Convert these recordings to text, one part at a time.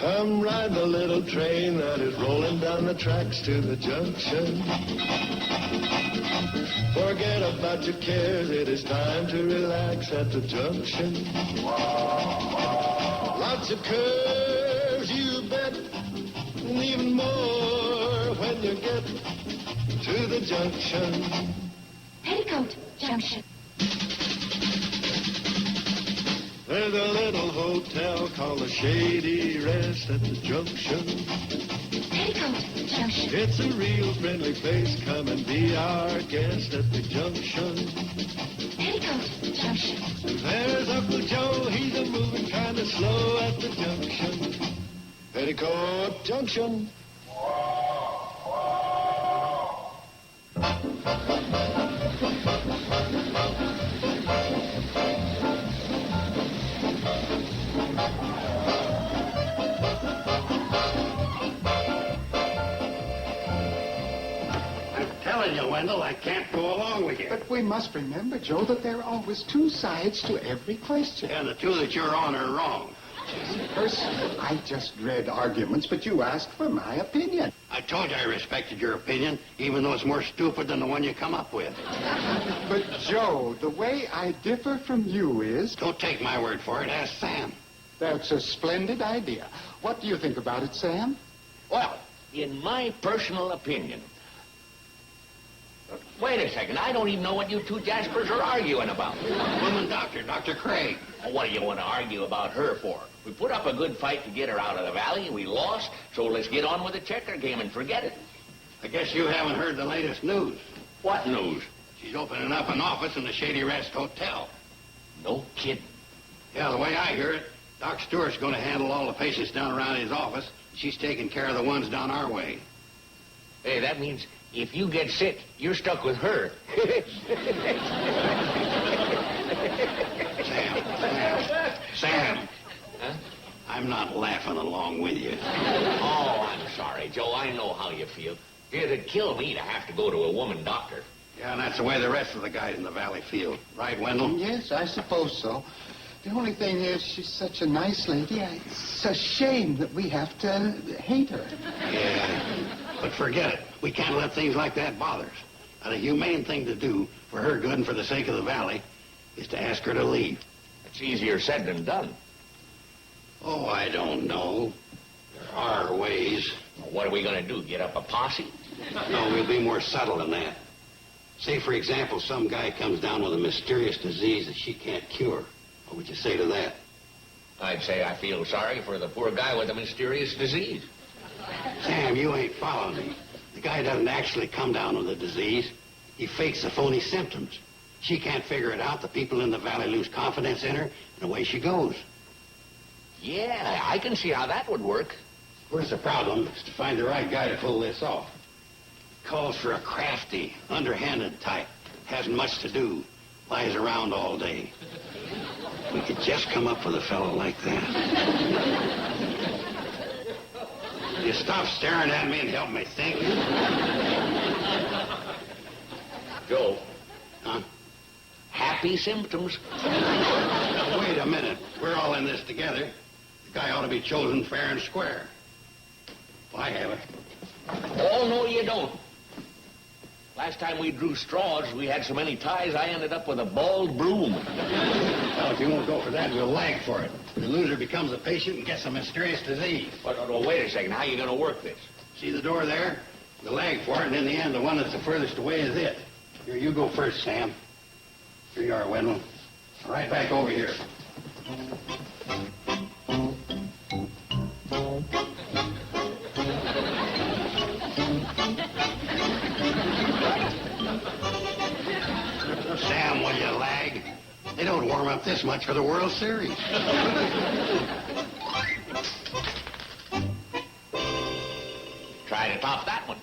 Come ride the little train that is rolling down the tracks to the junction. Forget about your cares, it is time to relax at the junction. Lots of curves, you bet, and even more when you get to the junction. Petticoat Junction. There's a little hotel called the Shady Rest at the junction. Petticoat Junction. It's a real friendly place. Come and be our guest at the junction. Petticoat Junction. There's Uncle Joe. He's a moving kind of slow at the junction. Petticoat Junction. Wendell, I can't go along with you. But we must remember, Joe, that there are always two sides to every question. And the two that you're on are wrong. Personally, I just read arguments, but you asked for my opinion. I told you I respected your opinion, even though it's more stupid than the one you come up with. But, Joe, the way I differ from you is... Don't take my word for it. Ask Sam. That's a splendid idea. What do you think about it, Sam? Well, in my personal opinion... Wait a second. I don't even know what you two Jaspers are arguing about. Woman doctor, Dr. Craig. What do you want to argue about her for? We put up a good fight to get her out of the valley. We lost, so let's get on with the checker game and forget it. I guess you haven't heard the latest news. What news? She's opening up an office in the Shady Rest Hotel. No kidding. Yeah, the way I hear it, Doc Stewart's going to handle all the patients down around his office. She's taking care of the ones down our way. Hey, that means if you get sick, you're stuck with her. Sam. Huh? I'm not laughing along with you. Oh, I'm sorry, Joe. I know how you feel. It'd kill me to have to go to a woman doctor. Yeah, and that's the way the rest of the guys in the valley feel. Right, Wendell? Yes, I suppose so. The only thing is, she's such a nice lady. It's a shame that we have to hate her. Yeah, but forget it. We can't let things like that bother us. Now, the humane thing to do, for her good and for the sake of the valley, is to ask her to leave. It's easier said than done. Oh, I don't know. There are ways. What are we going to do, get up a posse? No, we'll be more subtle than that. Say, for example, some guy comes down with a mysterious disease that she can't cure. What would you say to that? I'd say I feel sorry for the poor guy with a mysterious disease. Sam, you ain't following me. The guy doesn't actually come down with a disease. He fakes the phony symptoms. She can't figure it out. The people in the valley lose confidence in her, and away she goes. Yeah, I can see how that would work. Where's the problem? Is to find the right guy to pull this off. Calls for a crafty, underhanded type. Hasn't much to do. Lies around all day. We could just come up with a fellow like that. You stop staring at me and help me think. Joe. Huh? Happy symptoms. Now, wait a minute. We're all in this together. The guy ought to be chosen fair and square. Well, I have it. Oh, no, you don't. Last time we drew straws, we had so many ties, I ended up with a bald broom. Well, if you won't go for that, we'll lag for it. The loser becomes a patient and gets a mysterious disease. But, wait a second. How are you going to work this? See the door there? We'll lag for it, and in the end, the one that's the furthest away is it. Here, you go first, Sam. Here you are, Wendell. Right back over here. Sam, will you lag? They don't warm up this much for the World Series. Try to top that one.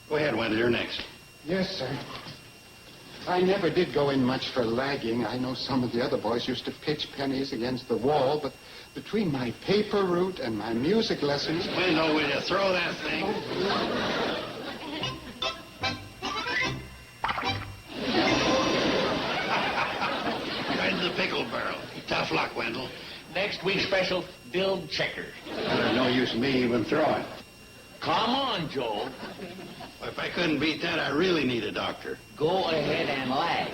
Go ahead, Wendell, you're next. Yes, sir. I never did go in much for lagging. I know some of the other boys used to pitch pennies against the wall, but between my paper route and my music lessons... Wendell, will you throw that thing? Right in the pickle barrel. Tough luck, Wendell. Wendell. Next week's special, dilled checker. There's no use in me even throwing. Come on, Joe. If I couldn't beat that, I really need a doctor. Go ahead and lag.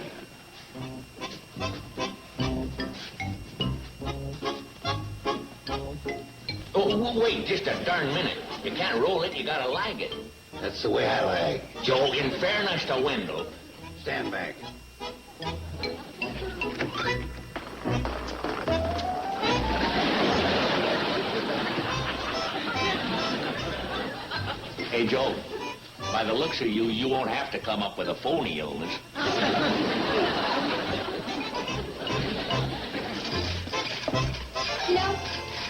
Oh, wait just a darn minute. You can't roll it, you gotta lag it. That's the way I lag. Joe, in fairness to Wendell, Stand back. hey, Joe, by the looks of you, you won't have to come up with a phony illness. You know,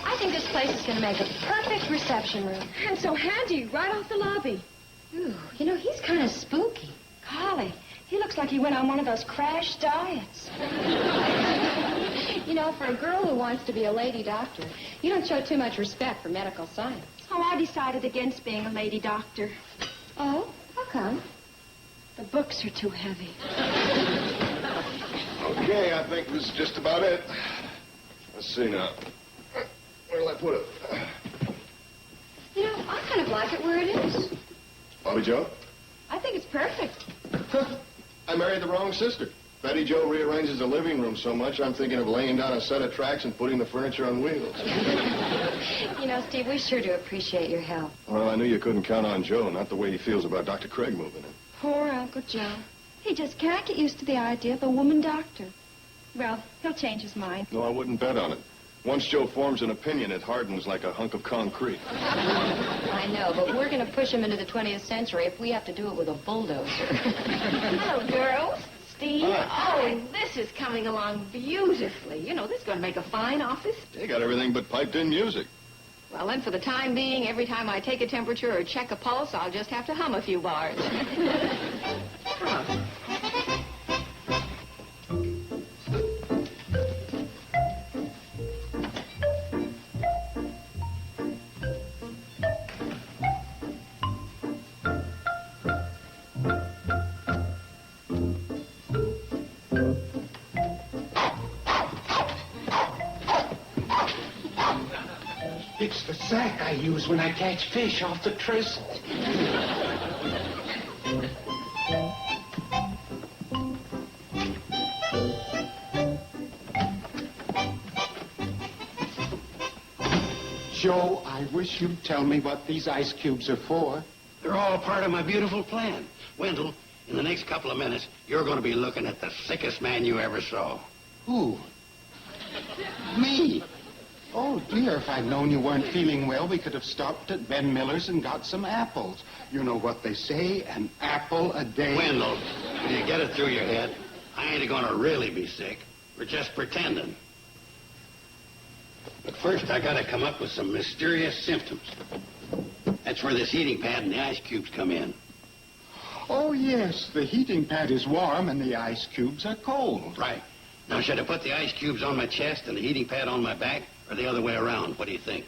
I think this place is going to make a perfect reception room. And so handy, right off the lobby. Ooh, you know, he's kind of spooky. Golly, he looks like he went on one of those crash diets. You know, for a girl who wants to be a lady doctor, you don't show too much respect for medical science. Oh, I decided against being a lady doctor. Oh, how come? The books are too heavy. Okay, I think this is just about it. Let's see now. Where'll I put it? You know, I kind of like it where it is. Bobby Joe? I think it's perfect. I married the wrong sister. Betty Joe rearranges the living room so much, I'm thinking of laying down a set of tracks and putting the furniture on wheels. You know, Steve, we sure do appreciate your help. Well, I knew you couldn't count on Joe, not the way he feels about Dr. Craig moving in. Poor Uncle Joe. He just can't get used to the idea of a woman doctor. Well, he'll change his mind. No, I wouldn't bet on it. Once Joe forms an opinion, it hardens like a hunk of concrete. I know, but we're going to push him into the 20th century if we have to do it with a bulldozer. Hello, girls. Steve. Hi. Oh, and this is coming along beautifully. You know, this is going to make a fine office. They got everything but piped-in music. Well, then, for the time being, every time I take a temperature or check a pulse, I'll just have to hum a few bars. It's the sack I use when I catch fish off the trestle. Joe, I wish you'd tell me what these ice cubes are for. They're all part of my beautiful plan. Wendell, in the next couple of minutes, you're going to be looking at the sickest man you ever saw. Who? Me? Oh, dear, if I'd known you weren't feeling well, we could have stopped at Ben Miller's and got some apples. You know what they say, an apple a day. Wendell, will you get it through your head? I ain't going to really be sick. We're just pretending. But first, I got to come up with some mysterious symptoms. That's where this heating pad and the ice cubes come in. Oh, yes, the heating pad is warm and the ice cubes are cold. Right. Now, should I put the ice cubes on my chest and the heating pad on my back, or the other way around? What do you think?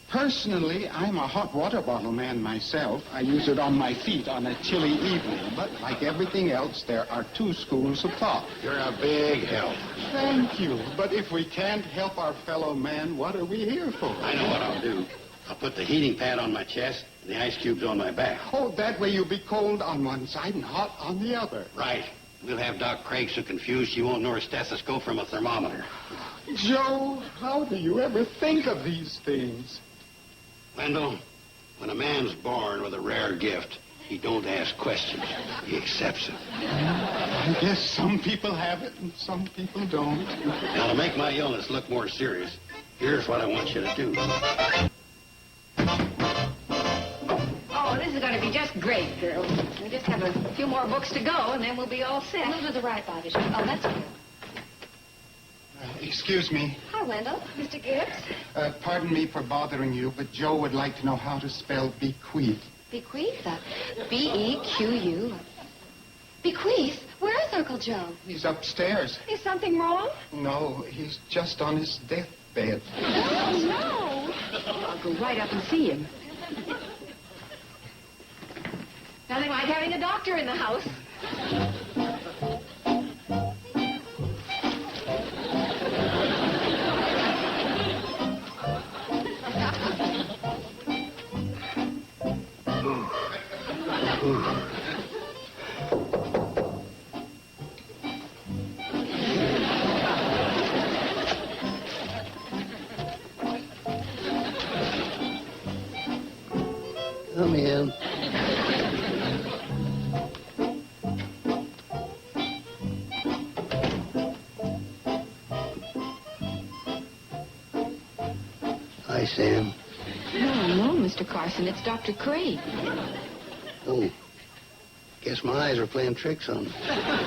Personally, I'm a hot water bottle man myself. I use it on my feet on a chilly evening. But like everything else, there are two schools of thought. You're a big help. Thank you. But if we can't help our fellow man, what are we here for? I know what I'll do. I'll put the heating pad on my chest and the ice cubes on my back. Oh, that way you'll be cold on one side and hot on the other. Right. We'll have Doc Craig so confused she won't know her stethoscope from a thermometer. Joe, how do you ever think of these things? Wendell, when a man's born with a rare gift, he don't ask questions. He accepts them. I guess some people have it and some people don't. Now, to make my illness look more serious, here's what I want you to do. Oh, this is going to be just great, girls. We just have a few more books to go, and then we'll be all set. Move to the right, Bobby. Oh, that's good. Excuse me. Hi, Wendell. Mr. Gibbs. Pardon me for bothering you, but Joe would like to know how to spell bequeath. Bequeath? B-E-Q-U. Bequeath? Where is Uncle Joe? He's upstairs. Is something wrong? No, he's just on his deathbed. Oh, no. I'll go right up and see him. Nothing like having a doctor in the house. Come in. Hi, Sam. No, Mr. Carson. It's Dr. Craig. Oh, guess my eyes are playing tricks on me.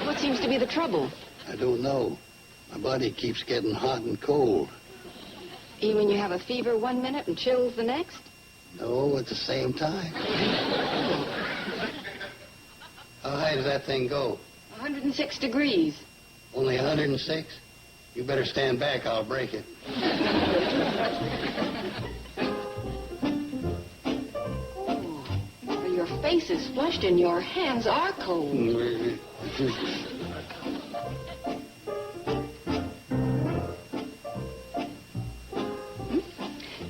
What seems to be the trouble? I don't know. My body keeps getting hot and cold. You mean you have a fever 1 minute and chills the next? No, at the same time. How high does that thing go? 106 degrees. Only 106? You better stand back. I'll break it. Well, your face is flushed and your hands are cold.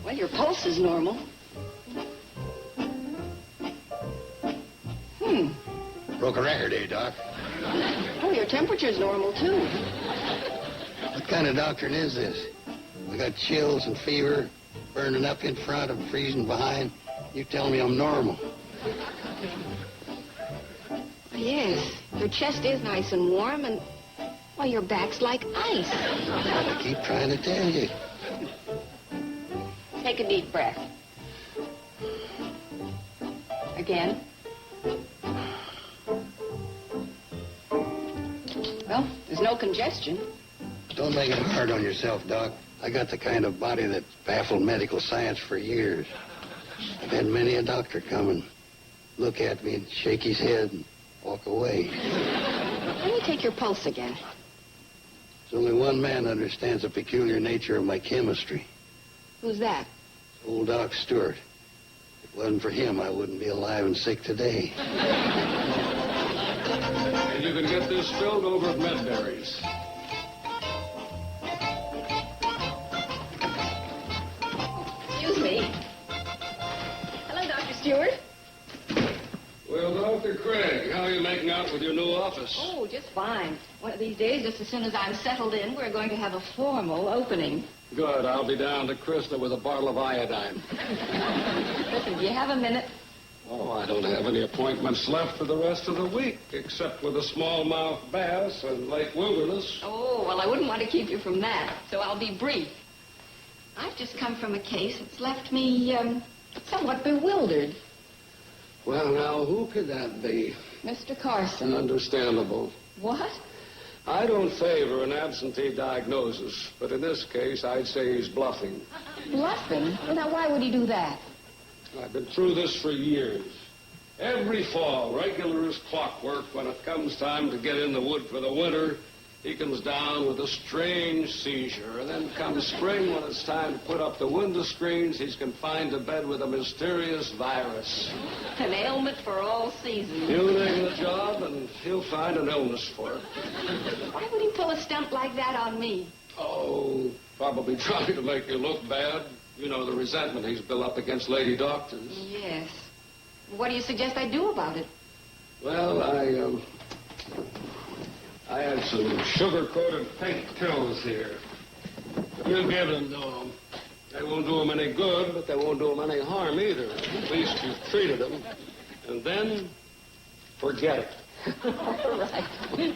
Well, your pulse is normal. Broke a record, eh, Doc? Oh, your temperature's normal, too. What kind of doctrine is this? I got chills and fever, burning up in front and freezing behind. You tell me I'm normal. Yes, your chest is nice and warm, and, well, your back's like ice. I keep trying to tell you. Take a deep breath. Again. Well, there's no congestion. Don't make it hard on yourself, Doc. I got the kind of body that's baffled medical science for years. I've had many a doctor come and look at me and shake his head and walk away. Let me take your pulse again. There's only one man understands the peculiar nature of my chemistry. Who's that? Old Doc Stewart. If it wasn't for him, I wouldn't be alive and sick today. And you can get this filled over at Medberry's. Excuse me. Hello, Dr. Stewart. Well, Dr. Craig, how are you making out with your new office? Oh, just fine. One of these days, just as soon as I'm settled in, we're going to have a formal opening. Good. I'll be down to Krista with a bottle of iodine. Listen, do you have a minute? Oh, I don't have any appointments left for the rest of the week, except with a smallmouth bass and Lake Wilderness. Oh, well, I wouldn't want to keep you from that, so I'll be brief. I've just come from a case that's left me, somewhat bewildered. Well, now, who could that be? Mr. Carson. Understandable. What? I don't favor an absentee diagnosis, but in this case, I'd say he's bluffing. Bluffing? Well, now, why would he do that? I've been through this for years. Every fall, regular as clockwork, when it comes time to get in the wood for the winter, he comes down with a strange seizure. And then comes spring, when it's time to put up the window screens, he's confined to bed with a mysterious virus. An ailment for all seasons. You name the job, and he'll find an illness for it. Why would he pull a stunt like that on me? Oh, probably trying to make you look bad. You know, the resentment he's built up against lady doctors. Yes. What do you suggest I do about it? Well, I had some sugar-coated pink pills here. You give them to him. They won't do him any good, but they won't do him any harm either. At least you've treated him. And then, forget it. All right.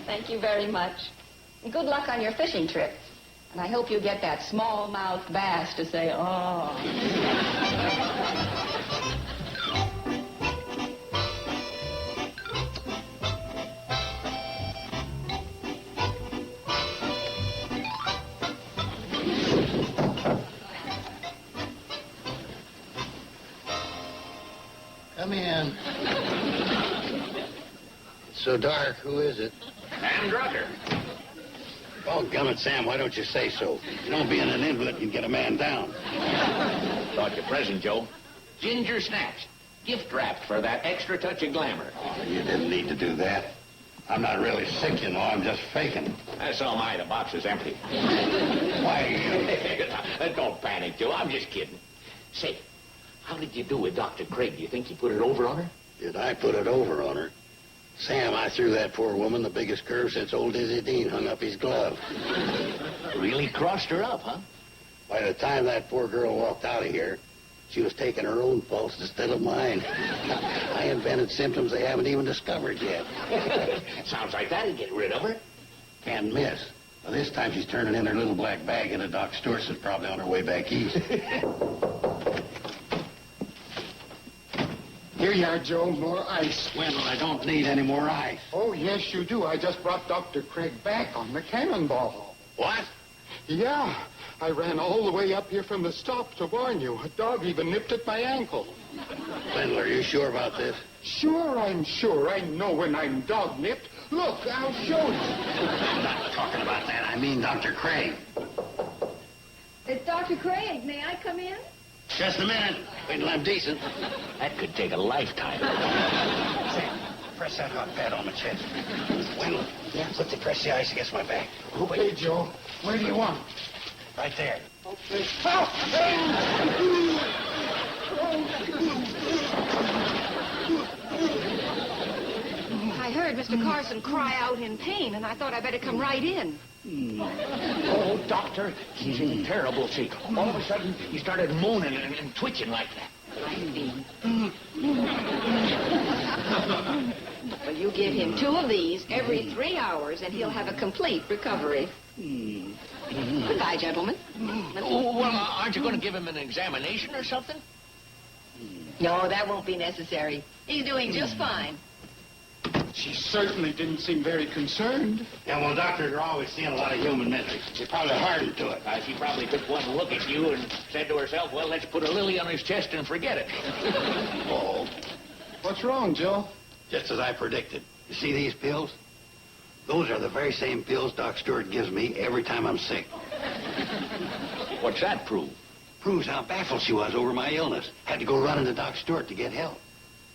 Thank you very much. And good luck on your fishing trip. And I hope you get that smallmouth bass to say, oh. Come in. It's so dark. Who is it? Sam Drucker. Oh, gummit, Sam, why don't you say so? You don't being an invalid can get a man down. Thought you present, Joe. Ginger snaps. Gift wrapped for that extra touch of glamour. Oh, you didn't need to do that. I'm not really sick, you know. I'm just faking. That's all right. The box is empty. Why? Don't panic, Joe. I'm just kidding. Say, how did you do with Dr. Craig? Do you think you put it over on her? Did I put it over on her? Sam, I threw that poor woman the biggest curve since old Dizzy Dean hung up his glove. Really crossed her up, huh? By the time that poor girl walked out of here, She was taking her own pulse instead of mine. I invented symptoms they haven't even discovered yet. Sounds like that'd get rid of her. Can't miss. Well, this time she's turning in her little black bag into Doc Stewart's, is probably on her way back east. Here you are, Joe. More ice. Wendell, I don't need any more ice. Oh, yes, you do. I just brought Dr. Craig back on the cannonball. What? Yeah. I ran all the way up here from the stop to warn you. A dog even nipped at my ankle. Wendell, are you sure about this? Sure, I'm sure. I know when I'm dog-nipped. Look, I'll show you. I'm not talking about that. I mean Dr. Craig. It's Dr. Craig. May I come in? Just a minute. Wait till I'm decent. That could take a lifetime. Sam, press that hot pad on my chest. Wendell, put the press the ice against my back. Okay, Joe. Where do you want? Right there. Okay. I heard Mr. Carson cry out in pain, and I thought I'd better come right in. Oh, doctor, he's in terrible shape. All of a sudden, he started moaning and twitching like that. I see. Well, you give him 2 of these every 3 hours, and he'll have a complete recovery. Goodbye, gentlemen. Oh, well, aren't you going to give him an examination or something? No, that won't be necessary. He's doing just fine. She certainly didn't seem very concerned. Yeah, well, doctors are always seeing a lot of human misery. They probably hardened to it. She probably took one look at you and said to herself, well, let's put a lily on his chest and forget it. Oh, What's wrong, Joe? just as I predicted. You see these pills? Those are the very same pills Doc Stewart gives me every time I'm sick. What's that prove? Proves how baffled she was over my illness. Had to go running to Doc Stewart to get help.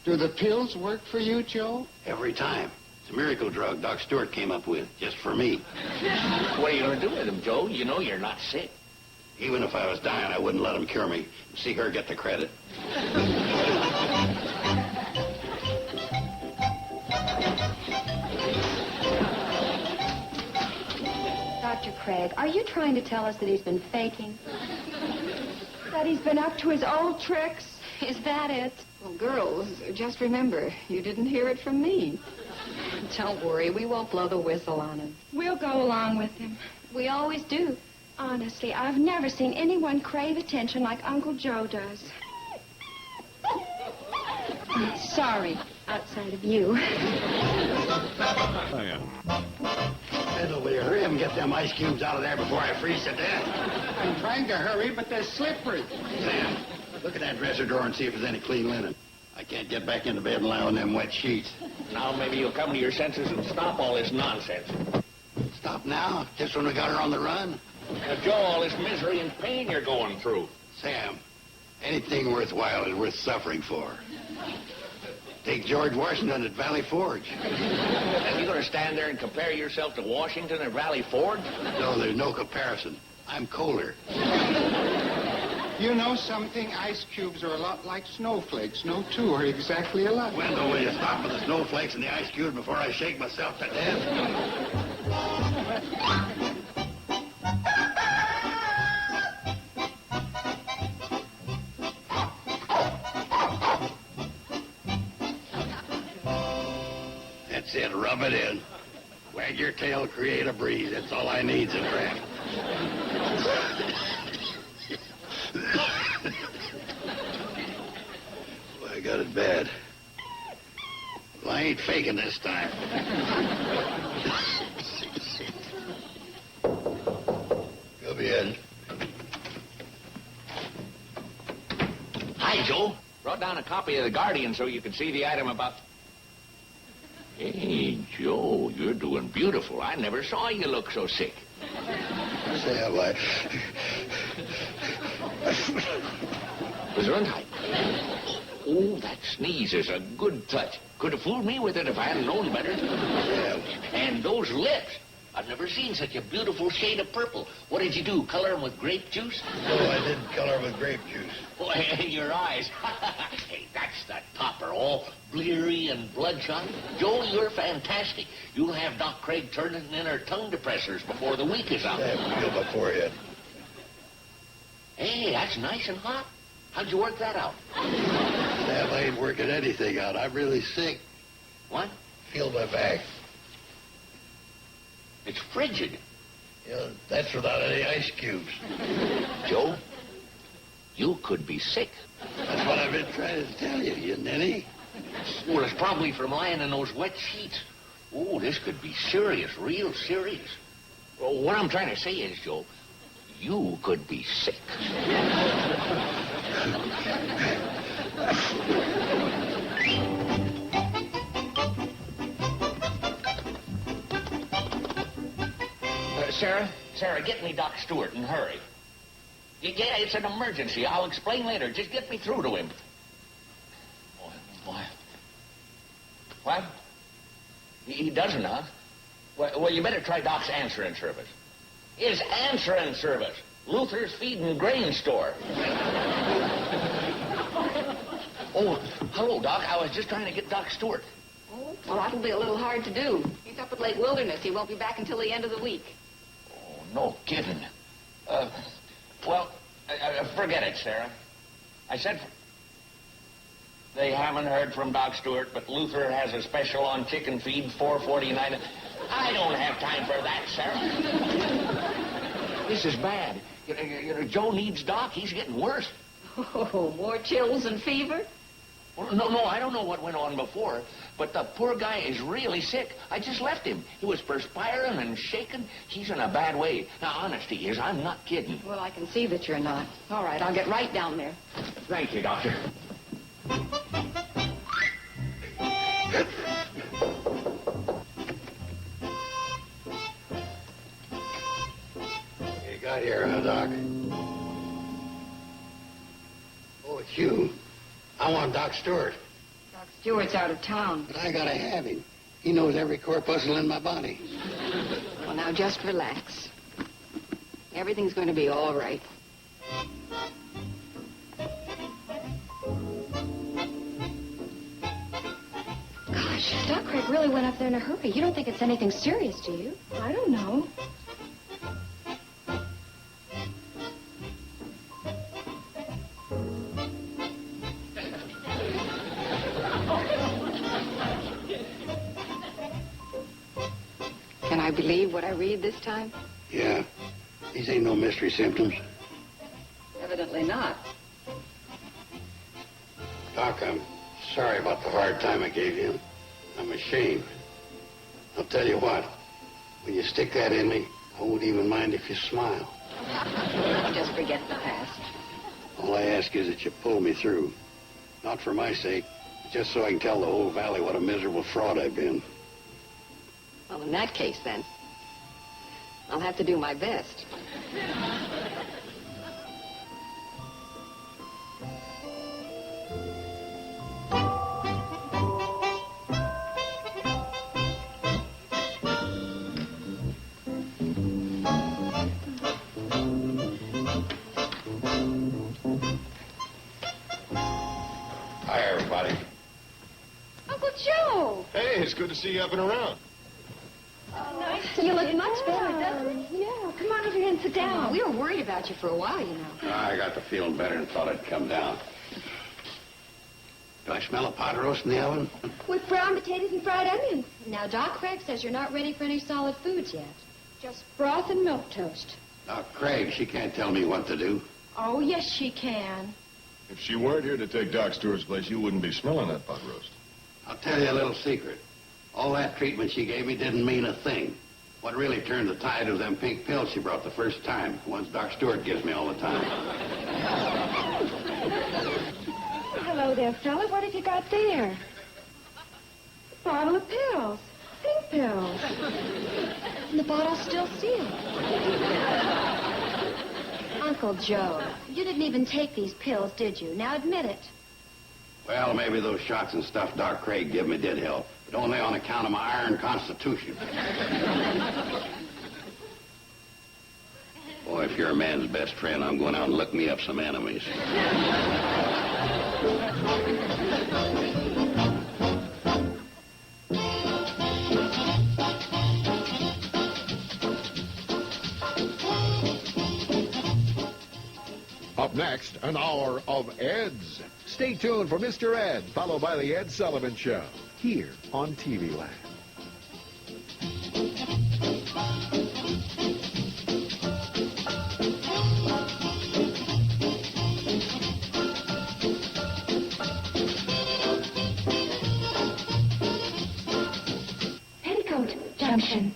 Do the pills work for you, Joe? Every time. It's a miracle drug Doc Stewart came up with, just for me. What are you going to do with him, Joe? You know you're not sick. Even if I was dying, I wouldn't let him cure me. See her get the credit. Dr. Craig, are you trying to tell us that he's been faking? That he's been up to his old tricks? Is that it? Well, girls, just remember, you didn't hear it from me. Don't worry, we won't blow the whistle on him. We'll go along with him. We always do. Honestly, I've never seen anyone crave attention like Uncle Joe does. Sorry, outside of you. Wendell, will you hurry up and get them ice cubes out of there before I freeze to death? I'm trying to hurry, but they're slippery. Sam, look at that dresser drawer and see if there's any clean linen. I can't get back into bed and lie on them wet sheets. Now maybe you'll come to your senses and stop all this nonsense. Stop now? Just when we got her on the run? Now, Joe, all this misery and pain you're going through. Sam, anything worthwhile is worth suffering for. Take George Washington at Valley Forge. And you're going to stand there and compare yourself to Washington at Valley Forge? No, there's no comparison. I'm colder. You know something? Ice cubes are a lot like snowflakes. No two are exactly alike. Wendell, will you stop with the snowflakes and the ice cubes before I shake myself to death? That's it. Rub it in. Wag your tail, create a breeze. That's all I need's a draft. Well, I got it bad. Well, I ain't faking this time. Come in. Hi, Joe. Brought down a copy of The Guardian so you could see the item about... Hey, Joe, you're doing beautiful. I never saw you look so sick. Sam, Gesundheit. Oh, that sneeze is a good touch. Could have fooled me with it if I hadn't known better. Sam. And those lips. I've never seen such a beautiful shade of purple. What did you do, color them with grape juice? No, I didn't color with grape juice. Oh, and your eyes. Hey, that's the topper, all bleary and bloodshot. Joe, you're fantastic. You'll have Doc Craig turning in her tongue depressors before the week is out. Sam, feel my forehead. Hey, that's nice and hot. How'd you work that out? Sam, I ain't working anything out. I'm really sick. What? Feel my back. It's frigid. That's without any ice cubes. Joe, you could be sick. That's what I've been trying to tell you, you ninny. Well, it's probably from lying in those wet sheets. Oh, this could be serious, real serious. Well, what I'm trying to say is, Joe, you could be sick. Sarah, get me Doc Stewart and hurry. Yeah, it's an emergency. I'll explain later. Just get me through to him. What? He doesn't, huh? Well, you better try Doc's answering service. His answering service. Luther's Feed and Grain Store. Oh, hello, Doc. I was just trying to get Doc Stewart. Oh, well, that'll be a little hard to do. He's up at Lake Wilderness. He won't be back until the end of the week. Oh, no kidding. Well, forget it, Sarah. I said... They haven't heard from Doc Stewart, but Luther has a special on chicken feed, $4.49. I don't have time for that, Sarah. This is bad. You know, Joe needs Doc. He's getting worse. Oh, more chills and fever? Well, no, I don't know what went on before, but the poor guy is really sick. I just left him. He was perspiring and shaking. He's in a bad way. Now, honest he is. I'm not kidding. Well, I can see that you're not. All right, I'll get right down there. Thank you, Doctor. You got here, huh, Doc? Oh, it's you. I want Doc Stewart. Doc Stewart's out of town. But I gotta have him. He knows every corpuscle in my body. Well, now, just relax. Everything's going to be all right. Gosh, Doc Craig really went up there in a hurry. You don't think it's anything serious, do you? I don't know. Can I believe what I read this time? Yeah. These ain't no mystery symptoms. Evidently not. Doc, I'm sorry about the hard time I gave you. I'm ashamed. I'll tell you what. When you stick that in me, I won't even mind if you smile. Just forget the past. All I ask is that you pull me through. Not for my sake, just so I can tell the whole valley what a miserable fraud I've been. Well, in that case, then, I'll have to do my best. Hi, everybody. Uncle Joe! Hey, it's good to see you up and around. You look much better, doesn't it? Yeah, come on over here and sit down. We were worried about you for a while, you know. I got to feeling better and thought I'd come down. Do I smell a pot roast in the oven? With brown potatoes and fried onions. Now, Doc Craig says you're not ready for any solid foods yet. Just broth and milk toast. Now, Craig, she can't tell me what to do. Oh, yes, she can. If she weren't here to take Doc Stewart's place, you wouldn't be smelling that pot roast. I'll tell you a little secret. All that treatment she gave me didn't mean a thing. What really turned the tide was them pink pills she brought the first time, the ones Doc Stewart gives me all the time. Hello there, fella. What have you got there? A bottle of pills. Pink pills. And the bottle's still sealed. Uncle Joe, you didn't even take these pills, did you? Now admit it. Well, maybe those shots and stuff Doc Craig gave me did help, but only on account of my iron constitution. Boy, if you're a man's best friend, I'm going out and look me up some enemies. Up next, an hour of Eds. Stay tuned for Mr. Ed, followed by the Ed Sullivan Show, here on TV Land. Petticoat Junction.